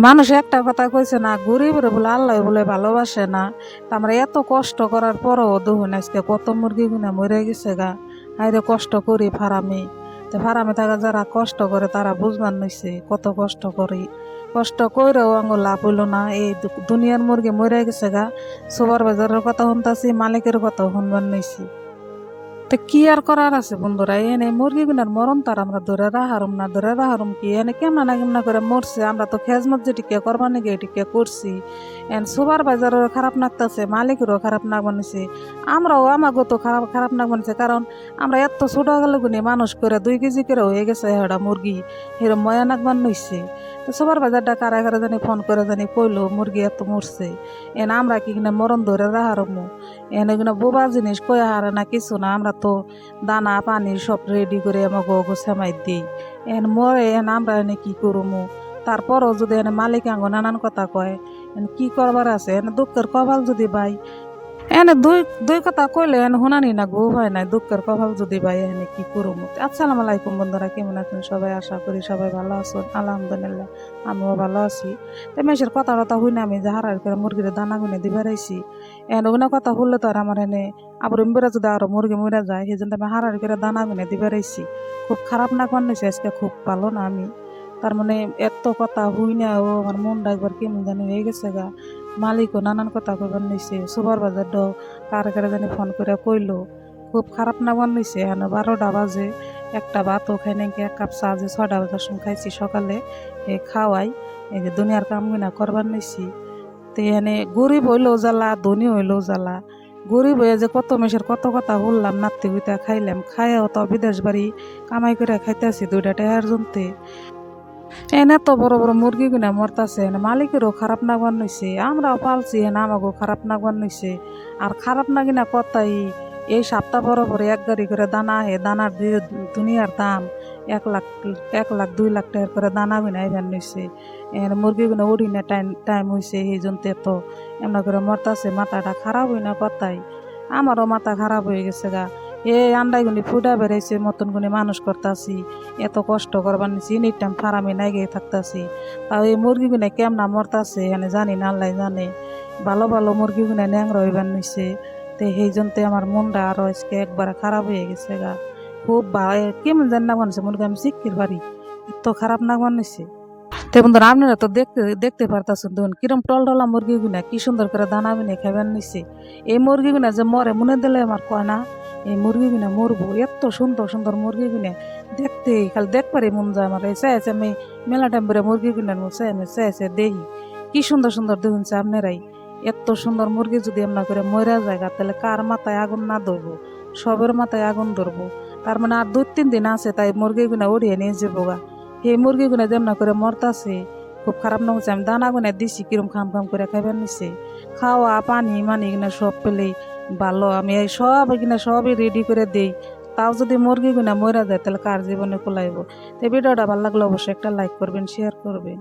মানুষ একটা কথা কইছে না, গরিবের বলে আল্লাহ বলে ভালোবাসে না। তা আমরা এত কষ্ট করার পরও দেখুন আজকে কত মুরগি গুনা মরে গেছে গা। হাইরে কষ্ট করি ফার্মে, তো ফার্মে থাকা যারা কষ্ট করে তারা বুঝবার নইছে কত কষ্ট করি। কষ্ট কইরেও আঙুল লাভ হইল না। এই দুনিয়ার মুরগি মরে গেছে গা। সুপার বাজারের কথা শুনতাছি, মালিকের কথা শুনবার নইছি। তো কি আর করার আছে বন্ধুরা, এনে মুরগি গুনার মরণ তার আমরা ধরে রাহারুম না, ধরে রাহারুম কি এনে কেমনা করে মরছে। আমরা তো খেজমত যে টিকে করবার নাকি এটিকে করছি। এন সুপার বাজারেরও খারাপ লাগতেছে, মালিকেরও খারাপ নাক বানিয়েছে, আমরাও আমাকে তো খারাপ খারাপ নাক বানিয়েছে। কারণ আমরা এত ছোট গেলে গুনি মানুষ করে 2 কেজি করে হয়ে গেছে হেডা মুরগি, এরম ময়া নাক বানিয়েছে। তো সুপার বাজারটা কারা কারা জানি ফোন করে জানি কইলো মুরগি এত মরছে। এন আমরা কি কিনা মরণ ধরে রাহারুম? এনে কিনা বোবা জিনিস কয়ে হারে না কিছু না। আমরা তো দানা পানি সব রেডি করে আমাকে সেমাই দিই। এন মরে এন আমরা এনে কি করবো? তারপরও যদি এনে মালিক আঙ্গ নানান কথা কয়, এনে কি করবার আছে? এনে দুঃখের কপাল যদি ভাই এনে দুই দুই কথা কইলে এনে শুনানি না গো হয় নাই। দুঃখের কপাল যদি ভাই এনে কি করবো? আসসালামু আলাইকুম বন্ধুরা, কেমন আছেন সবাই? আশা করি সবাই ভালো আছেন। আলহামদুলিল্লাহ আমিও ভালো আছি। তো মেশের কথা কথা হই না, আমি যে হারার করে মুরগির দানা গুনে দিবে রাইছি। এনে ওগুলো কথা শুনলে তো আর আমার এনে আবার এমবেরা যদি আরো মুরগি মরে যায়, সেই জন্য আমি হারার করে দানা গুনে দিবে রাইছি। খুব খারাপ না বানিয়েছি আজকে, খুব ভালো না আমি। তার মানে এত কথা হুই না, ও আমার মনটা একবার কেমন জানি হয়ে গেছে গা। মালিকও নানান কথা কইবার নিছে, সুপার বাজার ড কারে কারে জানি ফোন করে কইলো। খুব খারাপ না বানিয়েছে। এখন 12টা বাজে, একটা ভাতও খাই নাকি, 1 কাপ চা যে 6টা বাজার সময় খাইছি সকালে, এ খাওয়াই এই যে দুনিয়ার কাম গুনা করবার নিছি। তো এনে গরিব হইলেও জ্বালা, ধনী হইলেও জ্বালা। গরিব হয়ে যে কত মেশের কত কথা বললাম, নাতি গুইতা খাইলাম, খাইয়াও তো বিদেশ বাড়ি কামাই করে খাইতেছি 2টা টাকার জন্যে। এনে তো বড় বড় মুরগি গুনা মরতাছে, এনে মালিকেরও খারাপ না বানিয়েছে, আমরাও পালছি এনে আমাকেও খারাপ না বানিয়েছে। আর খারাপ না কিনা কথাই, এই সপ্তাহ পরে পরে 1 গাড়ি করে দানা আহে, দানার দিয়ে দুনিয়ার দাম 1 লাখ 1 লাখ 2 লাখ টাকার করে দানা গুনা আইবার নিছে। এনে মুরগি গুনা উড়ি না টাইম টাইম হয়েছে, এই জন্য তো এমন করে মরতাছে। মাথাটা খারাপ হই না কথাই, আমারও মাথা খারাপ হয়ে গেছে গা। এই আন্ডাইগুনি ফুটা বেড়াইছে মতন গুনি মানুষ করতাছি, এত কষ্ট করবার নিছি, এনি টাইম ফার্মে নাই গিয়ে থাকতাছি। তাও এই মুরগিগুলো কেমনা মরতাছে এনে জানি না, আল্লাহ জানে। ভালো ভালো মুরগিগুলো ন্যাংরা হইবার নিছে। তো সেই জন্যতে আমার মনটা আরো আজকে একবারে খারাপ হয়ে গেছে গা। খুব কেমন জানি না বানিয়েছে মুরগি, আমি শিখির পারি এত খারাপ না বানিয়েছে। তো বন্ধুরা আপনারা তো দেখতে দেখতে পারতাছেন, দেখুন কিরম টলটলা মুরগিগুনা কি সুন্দর করে দানা বিনে খাইবার নিছে। এই মুরগিগুনা যে মরে মনে দিলে আমার কয় না এই মুরগিগুনা মরবো। এত সুন্দর সুন্দর মুরগিগুনা দেখতে খালি দেখবারই মন যায় আমার। এই চাইছে আমি মেলা টাইম করে মুরগিগুনার চাই আমি চাইছে দেখি কি সুন্দর সুন্দর দেখুন আপনারাই। এত সুন্দর মুরগি যদি এমনা করে মরা যায় তাহলে কার মাথায় আগুন না ধরবো? সবের মাথায় আগুন ধরবো। তার মানে আর 2-3 দিন আছে, তাই মুরগিগুনা উড়িয়ে নিয়ে যাবো গা। এই মুরগিগুনা যেমন করে মরতাছে, খুব খারাপ না হচ্ছে। আমি দানা গুনা দিছি কিরম খাম খাম করে খাইবার নিছে, খাওয়া পানি মানি কিনা সব পেলেই ভালো। আমি এই সব কিনা সবই রেডি করে দেই, তাও যদি মুরগিগুনা মরা যায় তাহলে কার জীবনে কুলাইব? তো ভিডিওটা ভালো লাগলে অবশ্যই একটা লাইক করবেন, শেয়ার করবেন।